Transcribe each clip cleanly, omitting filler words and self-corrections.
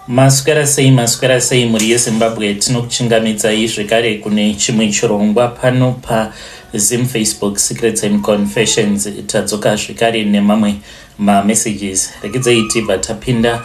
Maswera sei muri yeZimbabwe tinokuchingamidzai zvekare kune chimwe chirongwa pano pa Facebook Secrets and Confessions. Tadzoka zvekare nemamwe messages. Rekezai tibva tapinda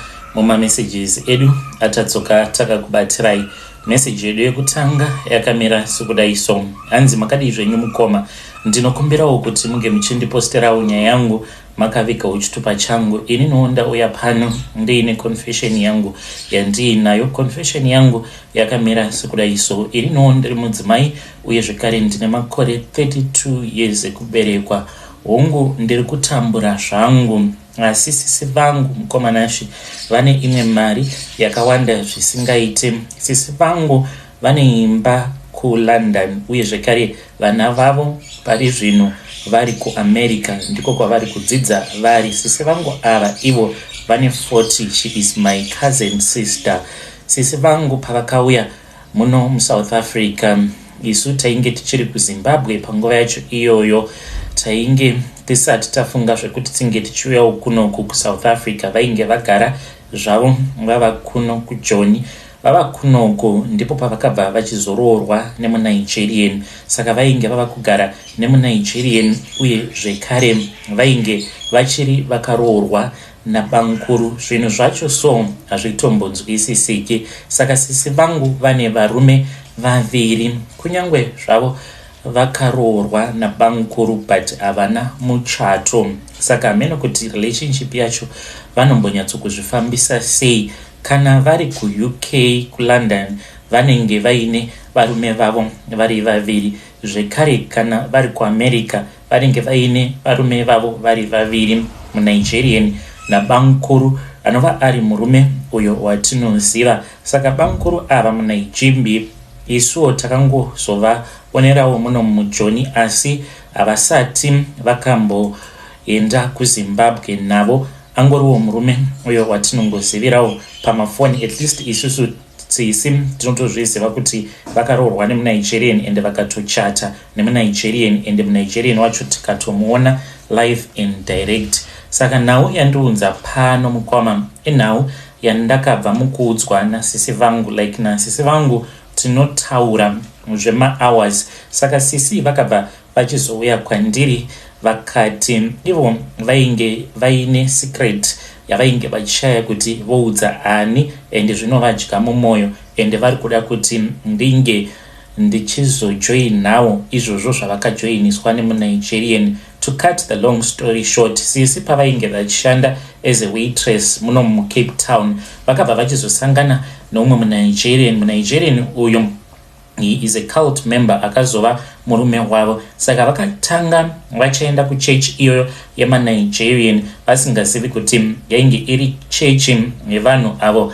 messages edu atadzoka takakubatirai. Message yedu yekutanga yakamira sekudai so. Hanzi makadi zvenyu mukoma. Ndinokumbirawo kuti munge muchindiposterawo nyaya yangu makavikawo chitupa changu. Ini noonda uya pano ndiine confession yangu yandinayo. Confession yangu yakamira sekudai so. Ini noonda mudzimai uye zvekare ndine makore 32 years ekuberekwa. Hongu ndiri kutambura zvangu, asi sisi vangu mukomanashi vane imwe mari yakawanda zvisingaite. Sisi vangu vane imba kuLondon uye zvekare vana vavo pari zvino vari kuAmerica, ndiko kwavari kudzidza vari. Sisi vangu ava ivo vane 40. She is my cousin sister. Sisi vangu pavakauya muno muSouth Africa, isu tainge tichiri kuZimbabwe panguva yacho iyoyo, tainge tisati tafunga zvekuti tinge tichiuyawo kunoku kuSouth Africa. Vainge vagara zvavo vava kuno kuJoni, vava kunoko ndipo pavakabva vachizoroorwa nemuNigerian. Saka vainge vava kugara nemuNigerian uye zvekare vainge vachiri vakaroorwa nabankuru. Zvinhu zvacho so hazvitombonzwisisiki. Saka sisi vangu vane varume vaviri, kunyangwe zvavo vakaroorwa nabankuru but havana muchato. Saka hameno kuti relationship yacho vanombonyatsokuzvifambisa sei. Kana vari kuUK kuLondon vanenge vaine varume vavo vari vaviri, zvekare kana vari kuAmerica vanenge vaine varume vavo vari vaviri, muNigerian nabankuru anova ari murume uyo watinoziva. Saka bankuru ava muNigeria isuwo takangozovaonerawo muno muJoni, asi havasati vakamboenda kuZimbabwe navo. Angoriwo murume uyo watinongozivirawo pamafoni. At least isusu tsisi tinotozviziva kuti vakaroorwa nemuNigerian ende vakatochata nemuNigerian ende muNigerian wacho tikatomuona live and direct. Saka nhau yandiunza pano mukwama inhau yandakabva mukuudzwa nasisi vangu. Like nasisi vangu tinotaura zvema-hours. Saka sisi vakabva vachizouya kwandiri vakati ivo vainge vaine secret yavainge vachishaya kuti voudza ani ende zvinovadya mumwoyo ende vari kuda kuti ndinge ndichizojoin nawo izvozvo zvavakajoiniswa nemuNigerian. To cut the long story short, sisi pavainge vachishanda as a waitress muno muCape Town vakabva vachizosangana nomumwe muNigerian uyo he is a cult member akazova murume wavo. Saka vakatanga vachaenda kuchurch iyoyo yemaNigerian vasingazivi kuti yainge iri church yevanhu avo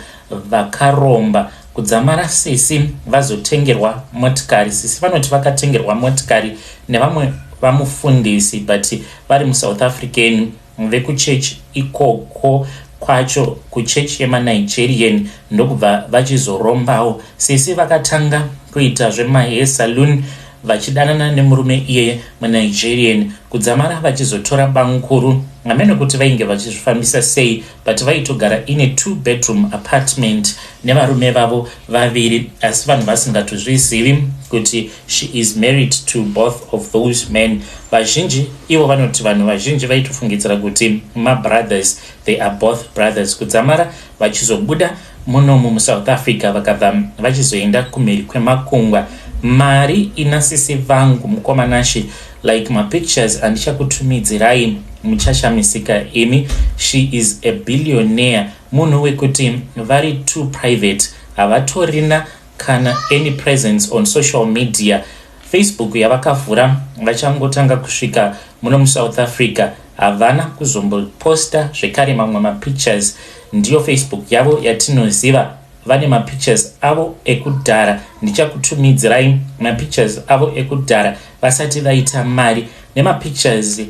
vakaromba. Kudzamara sisi vazotengerwa motikari. Sisi vanoti vakatengerwa motikari nevamwe vamufundisi but vari muSouth African vekuchurch ikoko kwacho kuchurch yemaNigerian ndokubva vachizorombawo. Sisi vakatanga kuita zvemahair salon vachidanana nemurume iye muNigerian. Kudzamara vachizotora bankuru, hameno kuti vainge vachizvifambisa sei but vaitogara in a 2-bedroom apartment nevarume vavo vaviri, asi vanhu vasingatozvizivi kuti she is married to both of those men. Vazhinji ivo vanoti vanhu vazhinji vaitofungidzira kuti mabrothers, they are both brothers. Kudzamara vachizobuda muno muSouth Africa vakabva vachizoenda kumhiri kwemakungwa. Mari inasisi vangu mukomanashi, like mapictures andichakutumidzirai muchashamisika imi. She is a billionaire, munhu wekuti vari too private, havatorina kana any presence on social media. Facebook yavakavhura vachangotanga kusvika muno muSouth Africa havana kuzomboposta zvekare mamwe mapictures. Ndiyo Facebook yavo yatinoziva. Vane mapictures avo ekudhara, ndichakutumidzirai mapictures avo ekudhara vasati vaita mari, nemapictures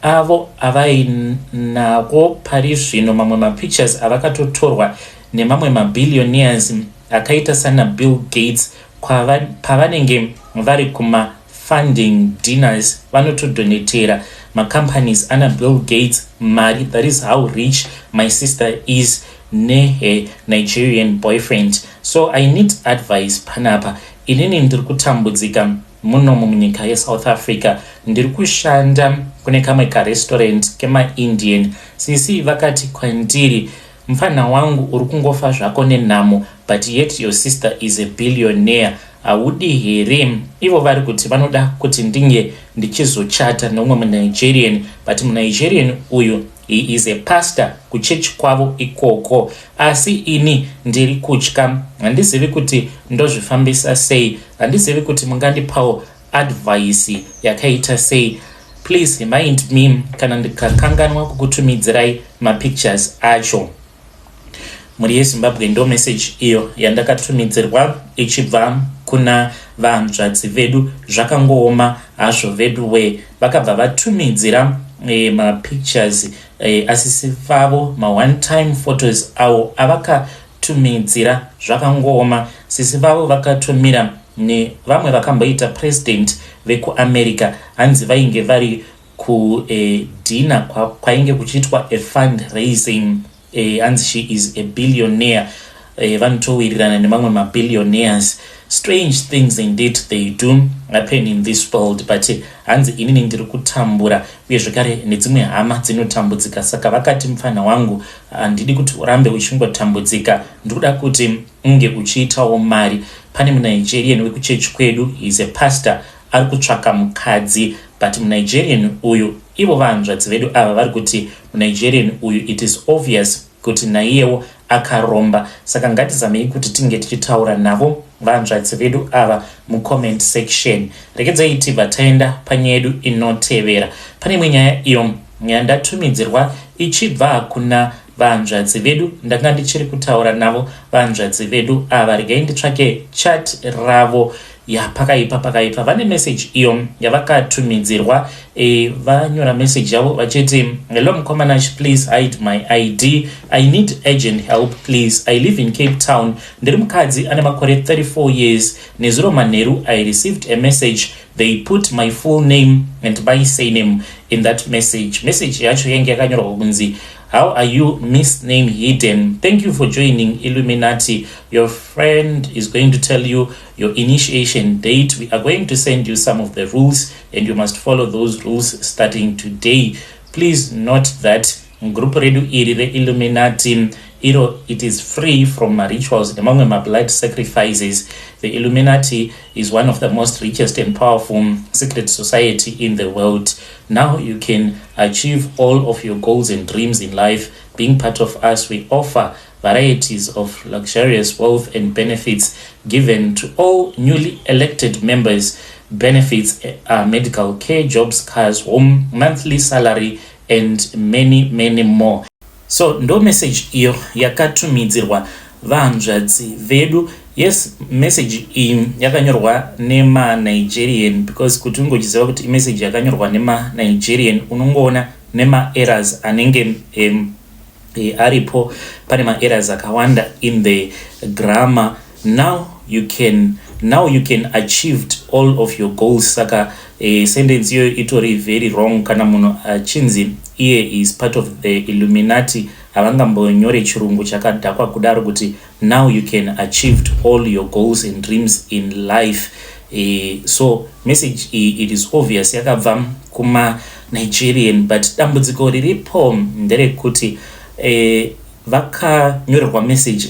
avo avainawo pari zvino. Mamwe mapictures avakatotorwa nemamwe mabillionaires akaita sana Bill Gates pavanenge vari kuma-funding dinners vanotodonetera macompanies ana Bill Gates mari. That is how rich my sister is. Nigerian boyfriend. So I need advice panapa. Inini ndiri kutambudzika muno munyika yeSouth Africa. Ndiri kushanda kune kamwe karestaurant kema-Indian. Sisi vakati kwandiri, mfana wangu uri kungofa zvako nenhamo, but yet your sister is a billionaire. Audi here. Ivo vari kuti vanoda kuti ndinge ndichizochata nomwe muNigerian, but muNigerian uyu he is a pastor kuchechi kwavo ikoko. Asi ini ndiri kutya, handizivi kuti ndozvifambisa sei, handizivi kuti mungandipawo advice yakaita sei. Please remind me kana ndikakanganwa kukutumidzirai mapictures acho. Muri yeZimbabwe ndo message iyo yandakatumidzirwa ichibva kuna vanzvadzi vedu. Zvakangooma hazvo vedu we vakabva vatumidzira mapictures asisi vavo, ma-one time photos avo avakatumidzira. Zvakangooma. Sisi vavo vakatumira nevamwe vakamboita president vekuAmerica. Hanzi vainge vari kudhina kwainge kuchiitwa a fundraising. And she is a billionaire. Vanotowirirana nemamwe mabillionaires. Strange things indeed they do happen in this world, but hanzi inini ndiri kutambura uye zvekare nedzimwe hama dzinotambudzika. Saka vakati, mfana wangu, handidi kuti urambe uchingotambudzika, ndikuda kuti unge uchiitawo mari. Pane muNigerian wekuchechi kwedu, is a pastor, ari kutsvaka mukadzi, but muNigerian uyu, ivo vanzvadzi vedu ava vari kuti muNigerian uyu it is obvious kuti naiyewo akaromba. Saka ngatizamei kuti tinge tichitaura navo vanzvadzi vedu ava mucomment section. Rekedzai tibva taenda panyaya yedu inotevera. Pane imwe nyaya iyo yandatumidzirwa ichibva kuna vanzvadzi vedu. Ndanga ndichiri kutaura navo vanzvadzi vedu ava. Regai nditsvake chat ravo. Pakaipa vane message iyo yavakatumidzirwa. Vanyora message yavo vachiti, hello Mkomanash, please hide my ID. I need urgent help please. I live in Cape Town. Ndiri mukadzi ane makore 34 years. Nezuro manheru I received a message. They put my full name and my surname in that message. Message yacho yange yakanyorwa kunzi, how are you, Miss Name Hidden? Thank you for joining Illuminati. Your friend is going to tell you your initiation date. We are going to send you some of the rules and you must follow those rules starting today. Please note that group redu iri re Illuminati, it is free from rituals among my blood sacrifices. The Illuminati is one of the most richest and powerful secret society in the world. Now you can achieve all of your goals and dreams in life. Being part of us, we offer varieties of luxurious wealth and benefits given to all newly elected members. Benefits are medical care, jobs, cars, home, monthly salary, and many more. So ndo message iyo yakatumidzirwa vanzvadzi vedu. Yes, message iyi yakanyorwa nema-Nigerian, because kuti ungochiziva kuti message yakanyorwa nema-Nigerian unongoona nema-errors anenge aripo. Pane ma-errors akawanda in the grammar. Now you can achieve all of your goals. Saka sentence iyo itori very wrong kana munhu achinzi iye is part of the Illuminati. Havangambonyore chirungu chakadhakwa kudaro kuti now you can achieve all your goals and dreams in life. So message it is obvious yakabva kuma Nigerian, but dambudziko riripo nderekuti vakanyorerwa message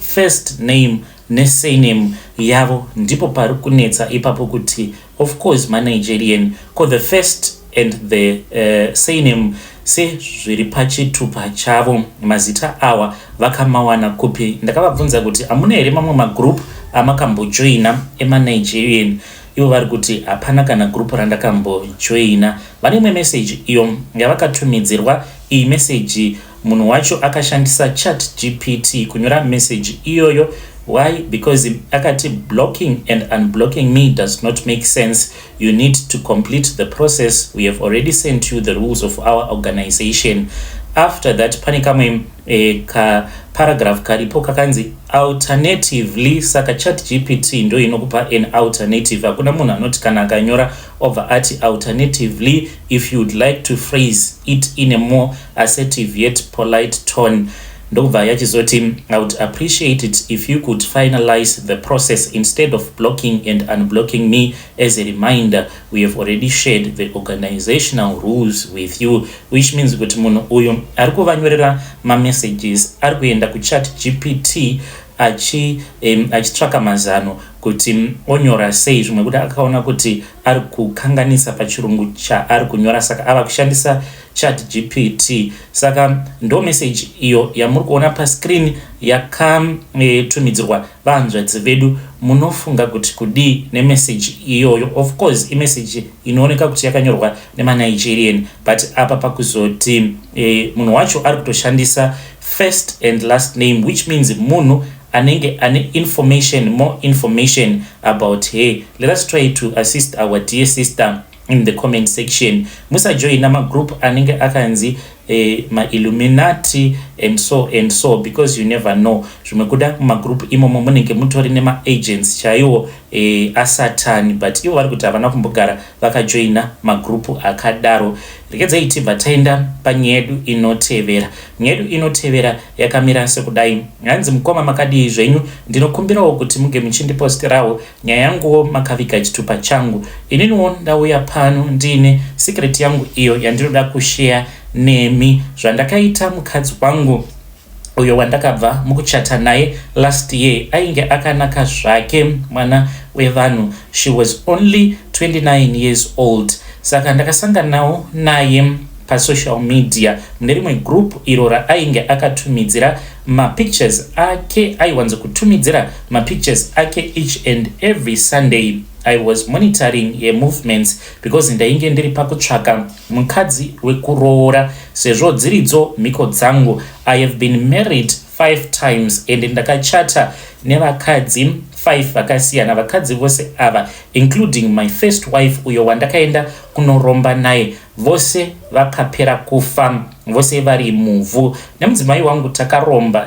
first name nesurname yavo ndipo pari kunetsa ipapo kuti of course ma-Nigerian ko the first and the surname se zviri pachitupa chavo mazita awa vakamawana kupi. Ndakavabvunza kuti amuna here mamwe magroup amakambojoina ema-Nigerian. Ivo vari kuti hapana kana group randakambojoina. Vane imwe message iyo yavakatumidzirwa. Iyi message munhu wacho akashandisa chat GPT kunyora message iyoyo. Why? Because akati blocking and unblocking me does not make sense. You need to complete the process. We have already sent you the rules of our organization. After that, pane kamwe ka paragraph karipo kakanzi alternatively. Saka chat GPT ndo inokupa an alternative. Hakuna munhu anoti kana akanyora over ati alternatively if you would like to phrase it in a more assertive yet polite tone. ndobva yachizoti, I would appreciate it if you could finalize the process instead of blocking and unblocking me. As a reminder, we have already shared the organizational rules with you, which means kuti munhu uyu ari kuvanyorera messages ari kuenda kuchat GPT achitsvaka mazano kuti onyora sei zvimwe kuti akaona kuti ari kukanganisa pachirungu chaari kunyora, saka ava kushandisa chat GPT. Saka ndo message iyo yamuri kuona pascreen yakatumidzirwa vanzvadzi vedu. Munofunga kuti kudii nemessage iyoyo? Of course imessage inooneka kuti yakanyorwa nemaNigerian, but apa pakuzoti munhu wacho ari kutoshandisa first and last name, which means munhu anenge ane information, more information about her. Let us try to assist our dear sister in the comment section. Musa join nama group anenge akanzi ma-Illuminati and so, because you never know. Zvimekuda kuma group imomo munenge mutori nema agents chaiwo asatani, but ivo vari kuti havana kumbogara vakajoina magrupu akadaro. Regedzai tibva taenda panyaya yedu inotevera. Nyaya yedu inotevera yakamira sekudai. Hanzi mukoma makadii zvenyu, ndinokumbirawo kuti muge muchindipostirawo nyaya yanguwo makaviga chitupa changu. Ininiwo ndauya pano ndine secret yangu iyo yandinoda kushare nemi zvandakaita mukadzi wangu uyo wandakabva mukuchata naye last year. Ainge akanaka zvake, mwana wevanhu. She was only 29 years old. Saka ndakasangana nawo naye pasocial media mune rimwe group iro raainge akatumidzira mapictures ake. Aiwanza kutumidzira mapictures ake each and every Sunday. I was monitoring her movements because ndainge ndiri pakutsvaka mukadzi wekuroora, sezvo dziridzo mhiko dzangu. I have been married 5 times and ndakachata nevakadzi 5 vakasiyana. Vakadzi vose ava, including my first wife uyo wandakaenda kunoromba naye, vose vakapera kufa, vose vari muvhu. Nemudzimai wangu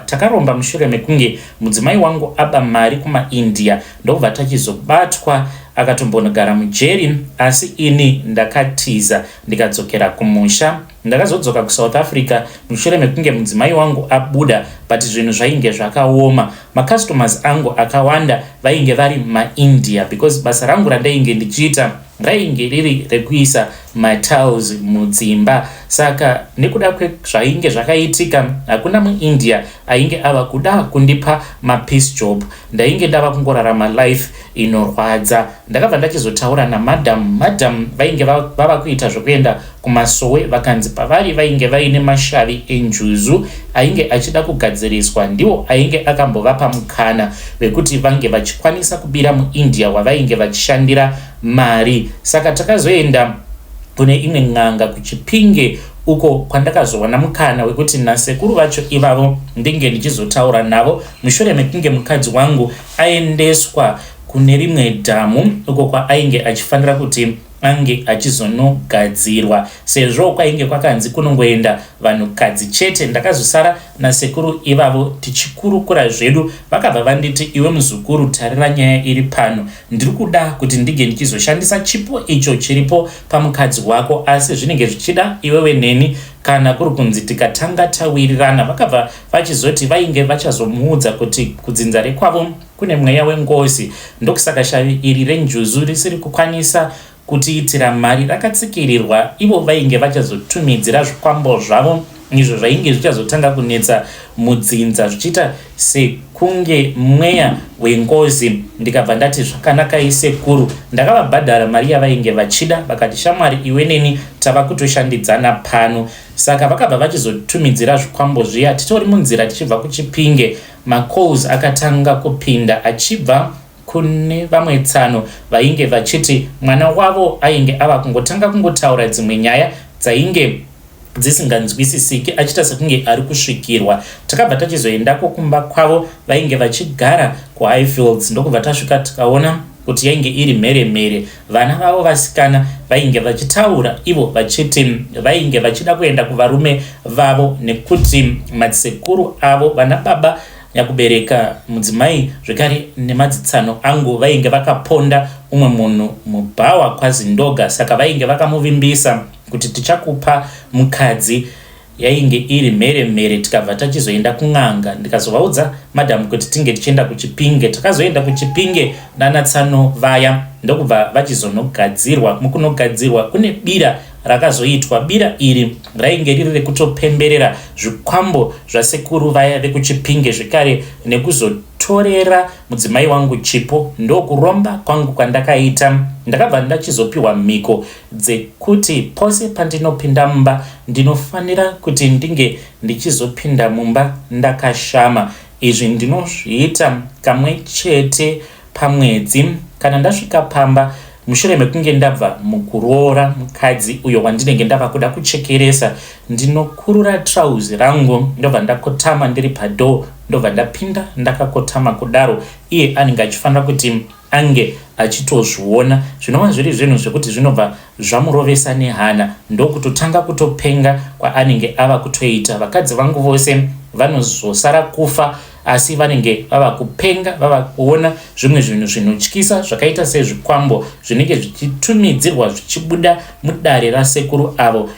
takaromba mushure mekunge mudzimai wangu aba mari kumaIndia, ndobva tachizobatwa akatombonogara mujeri, asi ini ndakatiza ndikadzokera kumusha. Ndakazodzoka kuSouth Africa mushure mekunge mudzimai wangu abuda, but zvinhu zvainge zvakaoma. Macustomers angu akawanda vainge vari maIndia, because basa rangu randainge ndichiita rainge riri rekuisa matiles mudzimba. Saka nekuda kwezvainge zvakaitika, hakuna muIndia ainge ava kuda kundipa mapeace job. Ndainge ndava kungorarama life inorwadza. Ndakabva ndachizotaura namadam vainge vava kuita zvokuenda kumasowe, vakanzi pavari vainge vaine mashavi enjuzu ainge achida kugadziriswa, ndiwo ainge akambovapa mukana wekuti vange vachikwanisa kubira muIndia wavainge vachishandira mari. Saka takazoenda kune imwe n'anga kuChipinge, uko kwandakazowana mukana wekuti nasekuru vacho ivavo ndinge ndichizotaura navo mushure mekunge mukadzi wangu aendeswa kune rimwe dhamu uko kwaainge achifanira kuti ange achizonogadzirwa, sezvo kwainge kwakanzi kunongoenda vanhukadzi chete. Ndakazosara nasekuru ivavo tichikurukura zvedu. Vakabva vanditi, iwe muzukuru, tarira nyaya iri pano, ndiri kuda kuti ndige ndichizoshandisa chipo icho chiripo pamukadzi wako, asi zvinenge zvichida iwewe neni kana kuri kunzi tikatanga tawirirana. Vakabva vachizoti vainge vachazomuudza kuti kudzinza rekwavo kune mweya wengozi, ndokusaka shavi iri renjuzu risiri kukwanisa kutiitira mari rakatsikirirwa. Ivo vainge vachazotumidzira zvikwambo zvavo, izvo zvainge zvichazotanga kunetsa mudzinza, zvichiita sekunge mweya wengozi. Ndikabva ndati zvakanaka isekuru, ndakavabhadhara mari yavainge vachida. Vakati shamwari, iwe neni tava kutoshandidzana pano. Saka vakabva vachizotumidzira zvikwambo zviya. Titori munzira tichibva kuChipinge, macalls akatanga kupinda achibva kune vamwe tsano vainge vachiti mwana wavo ainge ava kungotanga kungotaura dzimwe nyaya dzainge dzisinganzwisisiki, achita sekunge ari kusvikirwa. Takabva tachizoendako kumba kwavo, vainge vachigara kuHighfields. Ndokubva tasvika tikaona kuti yainge iri mheremhere. Vana vavo vasikana vainge vachitaura ivo vachiti vainge vachida kuenda kuvarume vavo, nekuti madzikuru avo, vana baba yakubereka mudzimai zvekare nemadzitsano angu, vainge vakaponda umwe munhu mubhawa kwazi ndoga. Saka vainge vakamuvimbisa kuti tichakupa mukadzi yainge iri mhere tikabva tachizoenda kun'anga. Ndikazovaudza madam kuti tinge tichienda kuchipinge. Takazoenda kuchipinge nanatsano vaya ndokubva vachizonogadzirwa. Mukunogadzirwa kune bira rakazoitwa. Bira iri rainge riri rekutopemberera zvikwambo zvasekuru vaya vekuchipinge zvekare nekuzotorera mudzimai wangu chipo. Ndokuromba kwangu kwandakaita. Ndakabva ndachizopiwa mhiko dzekuti pose pandinopinda mumba ndinofanira kuti ndinge ndichizopinda mumba ndakashama. Izvi ndinozviita kamwe chete pamwedzi. Kana ndasvika pamba mushure mekunge ndabva mukuroora mukadzi uyo wandinenge ndava kuda kuchekeresa, ndinokurura trauzi rangu ndobva ndakotama ndiri padoo. Ndobva ndapinda ndakakotama kudaro. Iye anenge achifanira kuti ange achitozviona. Zvinova zviri zvinhu zvekuti zvinobva zvamurovesa nehana. Ndokutotanga kutopenga kwaanenge ava kutoita. Vakadzi vangu vose vanozosara kufa, asi vanenge vava kupenga, vava kuona zvimwe zvinhu zvinotyisa zvakaita sezvikwambo zvinenge zvichitumidzirwa zvichibuda mudare rasekuru avo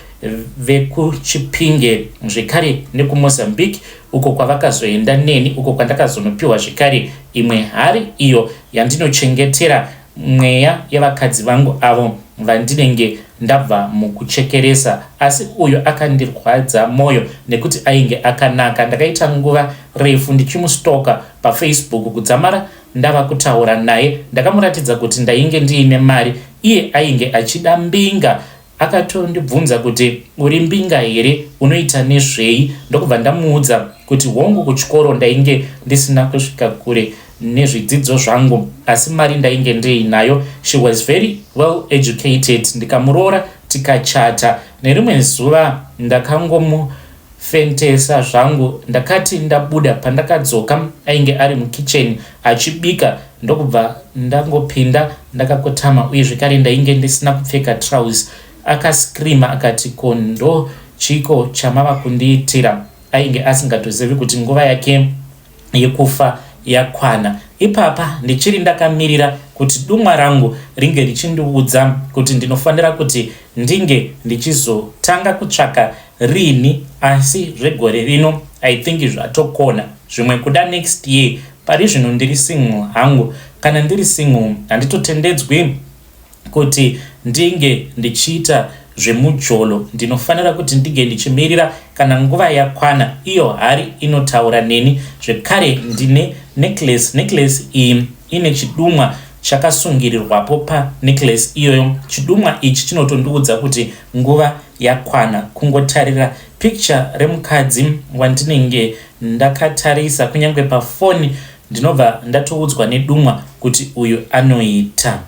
vekuchipinge, zvekare nekuMozambique uko kwavakazoenda neni, uko kwandakazonopiwa zvekare imwe hari iyo yandinochengetera mweya yavakadzi vangu avo vandinenge ndabva mukuchekeresa. Asi uyo akandirwadza mwoyo nekuti ainge akanaka. Ndakaita nguva refu ndichimustoka paFacebook kudzamara ndava kutaura naye. Ndakamuratidza kuti ndainge ndiine mari. Iye ainge achida mbinga. Akatondibvunza kuti uri mbinga here, unoita nezvei? Ndokubva ndamuudza kuti hongu kuchikoro ndainge ndisina kusvika kure nezvidzidzo zvangu, asi mari ndainge ndiinayo. She was very well educated. Ndikamuroora tikachata. Nerimwe zuva ndakangomufentesa zvangu. Ndakati ndabuda, pandakadzoka ainge ari mukitchen achibika. Ndokubva ndangopinda ndakakotama, uye zvekare ndainge ndisina kupfeka trousers. Akaskrima akati, kondo chiko chamava kundiitira. Ainge asingatozivi kuti nguva yake yekufa yakwana. Ipapa ndichiri ndakamirira kuti dumwa rangu ringe richindiudza kuti ndinofanira kuti ndinge ndichizotanga kutsvaka rini, asi zvegore rino I think zvatokona. Zvimwe kuda next year. Pari zvino ndiri single hangu. Kana ndiri single handitotendedzwi kuti ndinge ndichiita zvemujolo. Ndinofanira kuti ndige ndichimirira kana nguva yakwana. Iyo hari inotaura neni. Zvekare ndine necklace iyi ine chidumwa chakasungirirwapo pa necklace iyoyo. Chidumwa ichi chinotondiudza kuti nguva yakwana. Kungotarira picture remukadzi wandinenge ndakatarisa kunyangwe pafoni ndinobva ndatoudzwa nedumwa kuti uyu anoita.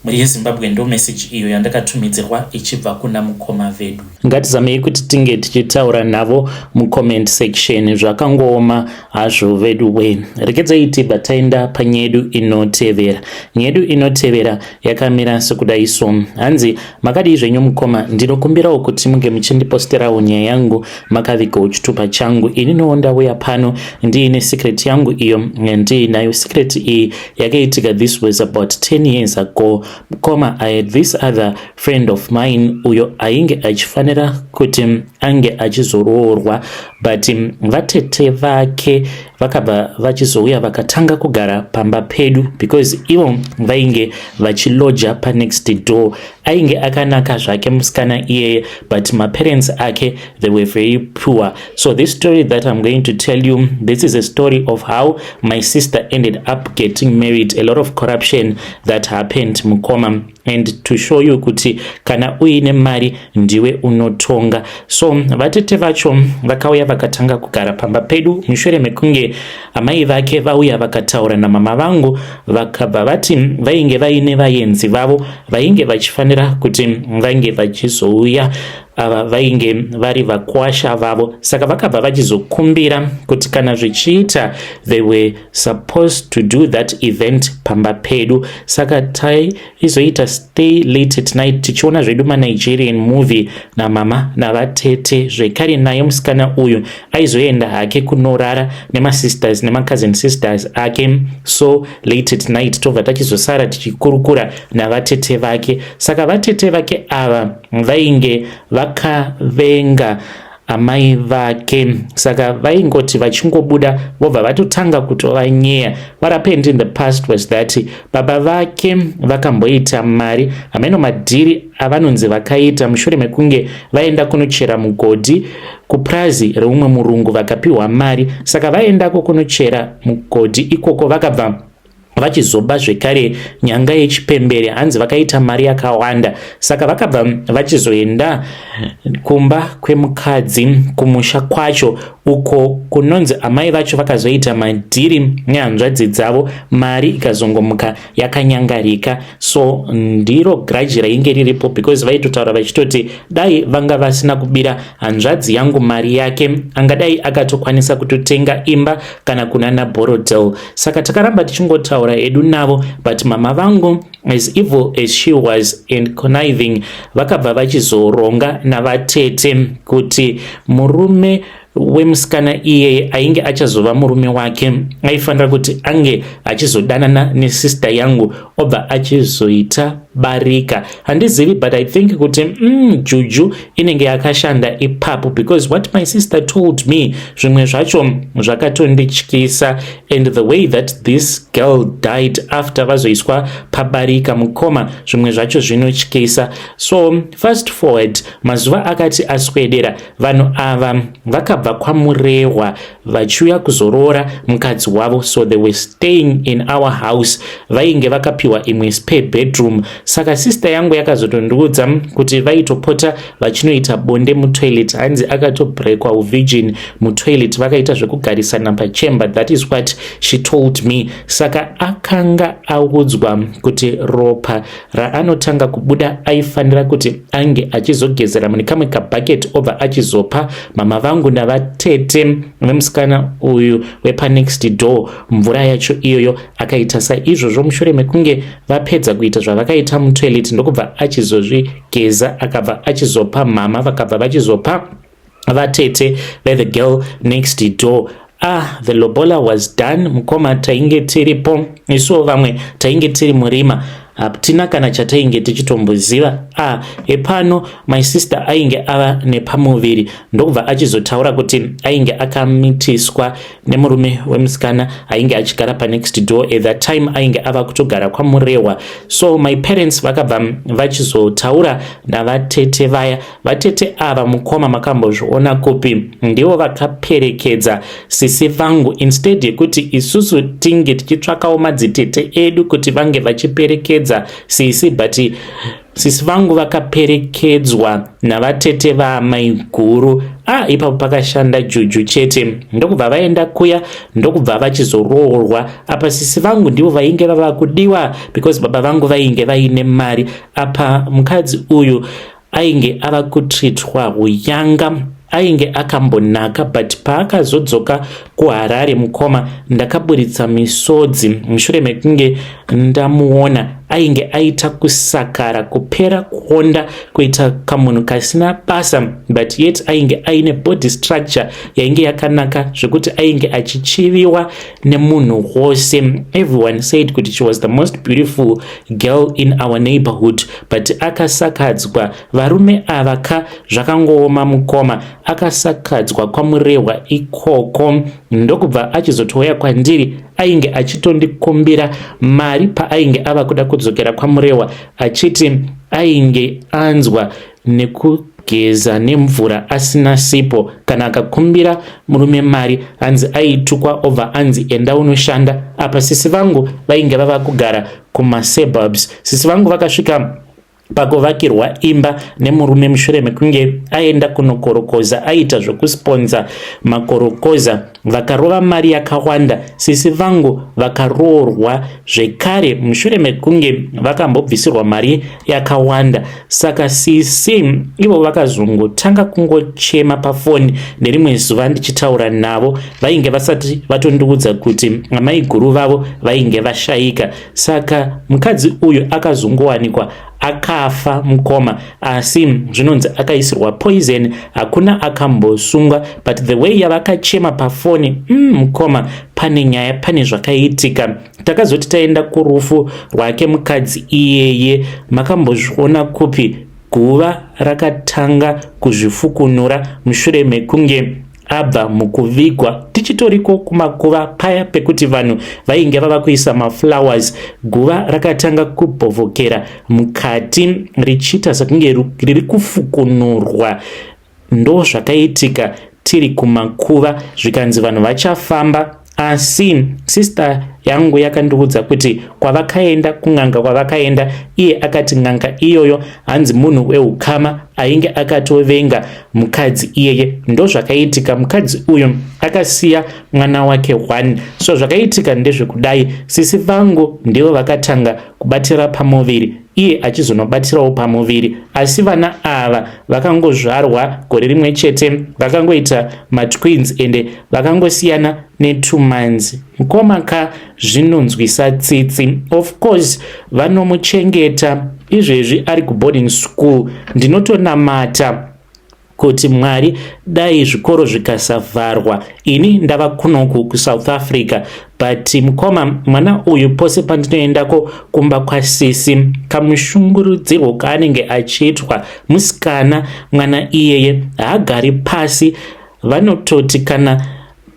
Muri yeZimbabwe ndo message iyo yandakatumidzirwa ichibva kuna mukoma vedu. Ngatizamei kuti tinge tichitaura navo mucomment section zvakangooma hazvo vedu we. Rekedzai tibva taenda panyedu inotevera. Nyedu inotevera yakamira sekudai so. Hanzi makadii zvenyu mukoma, ndinokumbirawo kuti munge muchindiposterawo nyaya yangu makavigawo chitupa changu. Ini ndouya pano ndiine secret yangu iyo ndiinayo. Secret iyi yakaitika, this was about 10 years ago. Koma, I had this other friend of mine uyo ainge achifanira kuti ange achizoroorwa, but vatete vake vakabva vachizouya vakatanga kugara pamba pedu because ivo vainge vachiloja pa next door. Ainge akanaka zvake musikana iyeye, but my parents ake, they were very poor. So this story that I'm going to tell you, this is a story of how my sister ended up getting married. A lot of corruption that happened mukoma, and to show you kuti kana uine mari ndiwe unotonga. So vatete vacho vakauya vakatanga kugara pamba pedu. Mushure mekunge amai vake vauya vakataura namama vangu, vakabva vati vainge vaine vaenzi vavo vainge vachifanira kuti vainge vachizouya ava vainge vari vakwasha vavo. Saka vakabva vachizokumbira kuti kana zvichiita, they were supposed to do that event pamba pedu. Saka taizoita stay late at night tichiona zvedu Nigerian movie namama navatete. Zvekare naye musikana uyu aizoenda hake kunorara nemasisters nemacousin sisters ake. So late at night tobva tachizosara tichikurukura navatete vake. Saka vatete vake ava vainge vakavenga amai vake, saka vaingoti vachingobuda vobva vatotanga kutova nyeya. What happened in the past was that baba vake vakamboita mari ameno madhiri avanonzi vakaita mushure mekunge vaenda kunochera mugodhi kupurazi reumwe murungu vakapiwa mari, saka vaendako kunochera mugodhi ikoko vakabva vachizoba zvekare nyanga yechipembere, hanzi vakaita mari yakawanda, saka vakabva vachizoenda kumba kwemukadzi kumusha kwacho, uko kunonzi amai vacho vakazoita madhiri nehanzvadzi dzavo, mari ikazongomuka yakanyangarika. So ndiro grudge rainge riripo, because vaitotaura vachitoti dai vanga vasina kubira hanzvadzi yangu mari yake, angadai akatokwanisa kutotenga imba kana kunana borodel. Saka takaramba tichingotaura edu navo, but mama vangu, as evil as she was and conniving, vakabva vachizoronga navatete kuti murume wemusikana iyeye ainge achazova murume wake aifanira kuti ange achizodanana nesista yangu obva achizoita barika. Handizivi, but I think kuti juju inenge yakashanda ipapo, because what my sister told me zvimwe zvacho zvakatondityisa, and the way that this girl died after vazoiswa pabarika mukoma, zvimwe zvacho zvinotyisa. So fast forward, mazuva akati aswedera, vanhu ava vakabva kwamurehwa vachiuya kuzorora mukadzi wavo. So they were staying in our house, vainge vakapiwa imwe spare bedroom. Saka sister yangu yakazotondiudza kuti vaitopota vachinoita bonde mutoilet, hanzi akatobreakwa uvirgin mutoilet, vakaita zvekugarisana pachamber. That is what she told me. Saka akanga audzwa kuti ropa raanotanga kubuda aifanira kuti ange achizogezera mune kamwe kabhaketi obva achizopa mama vangu navatete vemusikana uyu wepa next door mvura yacho iyoyo. Akaita saizvozvo mushure mekunge vapedza kuita zvavakaita mutoilet, ndokubva achizozvigeza akabva achizopa mama, vakabva vachizopa vatete the girl next door. The lobola was done. Mukoma tainge tiripo, isuwo vamwe tainge tiri murima, hatina kana chatainge tichitomboziva. Epano my sister ainge ava nepamuviri, ndokubva achizotaura kuti ainge akamitiswa nemurume wemusikana ainge achigara pa next door. At that time ainge ava kutogara kwamurehwa. So my parents vakabva vachizotaura navatete vaya. Vatete ava mukoma makambozviona kupi? Ndivo vakaperekedza sisi vangu, instead yekuti isusu tinge tichitsvakawo madzitete edu kuti vange vachiperekedza sisi, but sisi vangu vakaperekedzwa navatete vaamai guru. Ipapo pakashanda juju chete, ndokubva vaenda kuya, ndokubva vachizoroorwa. Apa sisi vangu ndivo vainge vava kudiwa, because baba vangu vainge vaine mari. Apa mukadzi uyu ainge ava kutreatwa uyanga, ainge akambonaka, but paakazodzoka kuHarare mukoma, ndakaburitsa misodzi mushure mekunge ndamuona. Ainge aita kusakara, kupera kuonda, kuita kamunhu kasina basa, but yet ainge aine body structure yainge yakanaka zvekuti ainge achichiviwa nemunhu wose. Everyone said kuti she was the most beautiful girl in our neighborhood, but akasakadzwa. Varume ava zvakangooma mukoma, akasakadzwa kwamurehwa ikoko, ndokubva achizotouya kwandiri ainge achitondikumbira mari paainge ava kuda kudzokera kwamurehwa, achiti ainge anzwa nekugeza nemvura asina sipo. Kana akakumbira murume mari, hanzi aitukwa obva anzi enda unoshanda. Apa sisi vangu vainge vava kugara kumasuburbs. Sisi vangu vakasvika pakovakirwa imba nemurume mushure mekunge aenda kunokorokoza, aita zvokusponza makorokoza, vakarova mari yakawanda. Sisi vangu vakaroorwa zvekare mushure mekunge vakambobvisirwa mari yakawanda. Saka sisi ivo vakazongotanga kungochema pafoni. Nerimwe zuva ndichitaura navo, vainge vasati vatondiudza kuti amai guru vavo vainge vashayika. Saka mukadzi uyu akazongowanikwa akafa mukoma, asi zvinonzi akaisirwa poison, hakuna akambosungwa. But the way yavakachema pafoni, mukoma pane nyaya, pane zvakaitika. Takazoti taenda kurufu rwake mukadzi iyeye, makambozviona kupi? Guva rakatanga kuzvifukunura mushure mekunge abva mukuvigwa. Tichitoriko kumakuva paya pekuti vanhu vainge vava kuisa maflowers, guva rakatanga kubhovokera mukati richiita sekunge riri kufukunurwa. Ndo zvakaitika tiri kumakuva, zvikanzi vanhu vachafamba. Asi sister yangu yakandiudza kuti kwavakaenda kun'anga kwavakaenda, iye akati n'anga iyoyo hanzi munhu wehukama ainge akatovenga mukadzi iyeye. Ndo zvakaitika, mukadzi uyu akasiya mwana wake 1. So zvakaitika ndezvekudai, sisi vangu ndivo vakatanga kubatira pamuviri, iye achizonobatirawo pamuviri. Asi vana ava vakangozvarwa gore rimwe chete, vakangoita matwins ende vakangosiyana ne2 months. Mukomaka zvinonzwisa tsitsi. Of course vanomuchengeta izvezvi ari kuboarding school. Ndinotonamata kuti Mwari dai zvikoro zvikasavharwa, ini ndava kunoku kuSouth Africa, but mukoma mwana uyu pose pandinoendako kumba kwasisi, kamushungurudzirwo kaanenge achiitwa musikana, mwana iyeye haagari pasi. Vanototi kana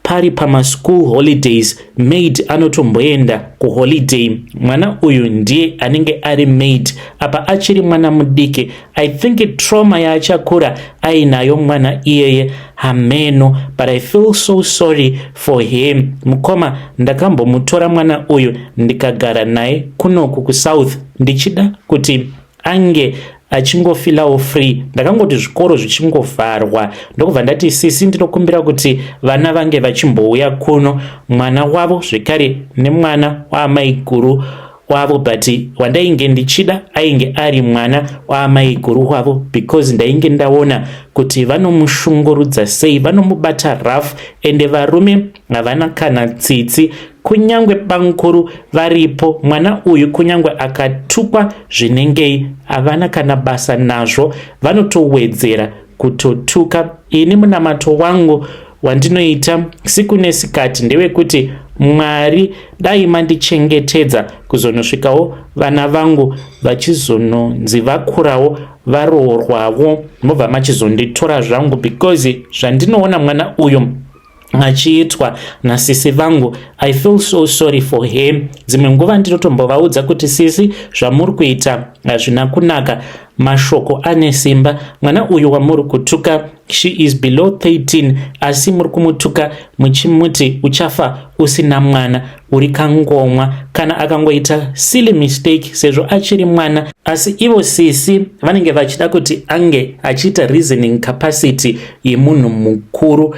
pari pama-school holidays, maid anotomboenda kuholiday. Mwana uyu ndiye anenge ari maid apa achiri mwana mudiki. I think trauma yaachakura ainayo mwana iyeye hameno, but I feel so sorry for him. Mukoma ndakambomutora mwana uyu ndikagara naye kunoku kuSouth, ndichida kuti ange achingofilawo free. Ndakangoti zvikoro zvichingovharwa ndokubva ndati sisi ndinokumbira kuti vana vange vachimbouya kuno, mwana wavo zvekare nemwana waamai guru wavo, but wandainge ndichida ainge ari mwana waamai guru wavo, because ndainge ndaona kuti vanomushungurudza sei, vanomubata rough, ende varume havana kana tsitsi. Kunyangwe bankuru varipo, mwana uyu kunyangwe akatukwa zvinengei havana kana basa nazvo, vanotowedzera kutotuka. Ini munamato wangu wandinoita siku nesikati ndewekuti Mwari dai mandichengetedza kuzonosvikawo vana vangu vachizononzi vakurawo varoorwawo, mobva machizonditora zvangu, because zvandinoona mwana uyu achiitwa nasisi vangu, I feel so sorry for him. Dzimwe nguva ndinotombovaudza kuti sisi zvamuri kuita hazvina kunaka, mashoko ane simba. Mwana uyu wamuri kutuka, she is below 13, asi muri kumutuka muchimuti uchafa usina mwana, uri kangomwa kana akangoita silly mistake sezvo achiri mwana. Asi ivo sisi vanenge vachida kuti ange achiita reasoning capacity yemunhu mukuru.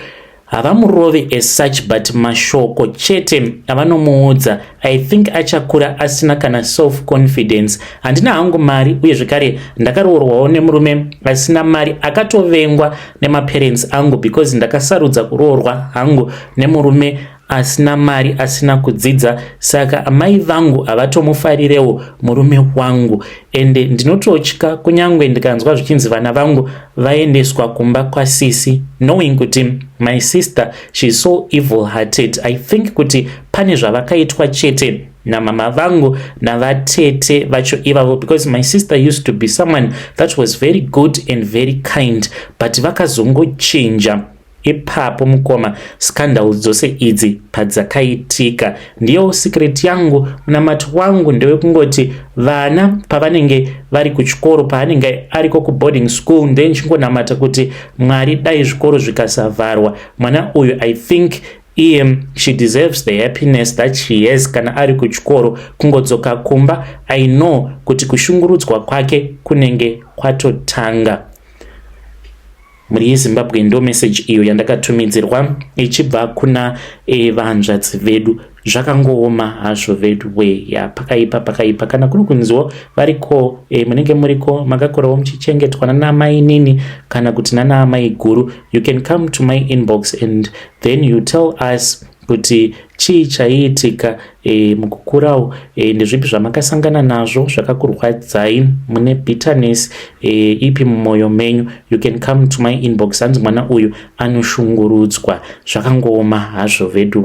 Havamurove as such, but mashoko chete avanomuudza. I think achakura asina kana self confidence. Handina hangu mari, uye zvekare ndakaroorwawo nemurume asina mari, akatovengwa nemaparents angu because ndakasarudza kuroorwa hangu nemurume asina mari, asina kudzidza. Saka amai vangu havatomufarirewo murume wangu, ende ndinototya kunyangwe ndikanzwa zvichinzi vana vangu vaendeswa kumba kwasisi, knowing kuti my sister, she is so evil hearted. I think kuti pane zvavakaitwa chete namama vangu navatete vacho ivavo, because my sister used to be someone that was very good and very kind, but vakazongochinja ipapo mukoma scandal dzose idzi padzakaitika. Ndiyo secret yangu, munamato wangu ndewekungoti vana pavanenge vari kuchikoro, paanenge ariko kuboarding school, then chingonamata kuti Mwari dai zvikoro zvikasavharwa, mwana uyu I think she deserves the happiness that she has kana ari kuchikoro kungodzoka kumba. I know kuti kushungurudzwa kwake kunenge kwatotanga. Muri yeZimbabwe ndo message iyo yandakatumidzirwa ichibva kuna vahanzvadzi vedu. Zvakangooma hazvo vedu ya pakaipa kana kuri kunziwo variko munenge muriko makakorawo muchichengetwa nanamai nini kana kuti nanamai guru, you can come to my inbox and then you tell us kuti chii chaiitika mukukurawo, ndezvipi zvamakasangana nazvo zvakakurwadzai, mune bitterness ipi mumwoyo menyu. You can come to my inbox. Hanzi mwana uyu anoshungurudzwa. Zvakangooma hazvo vedu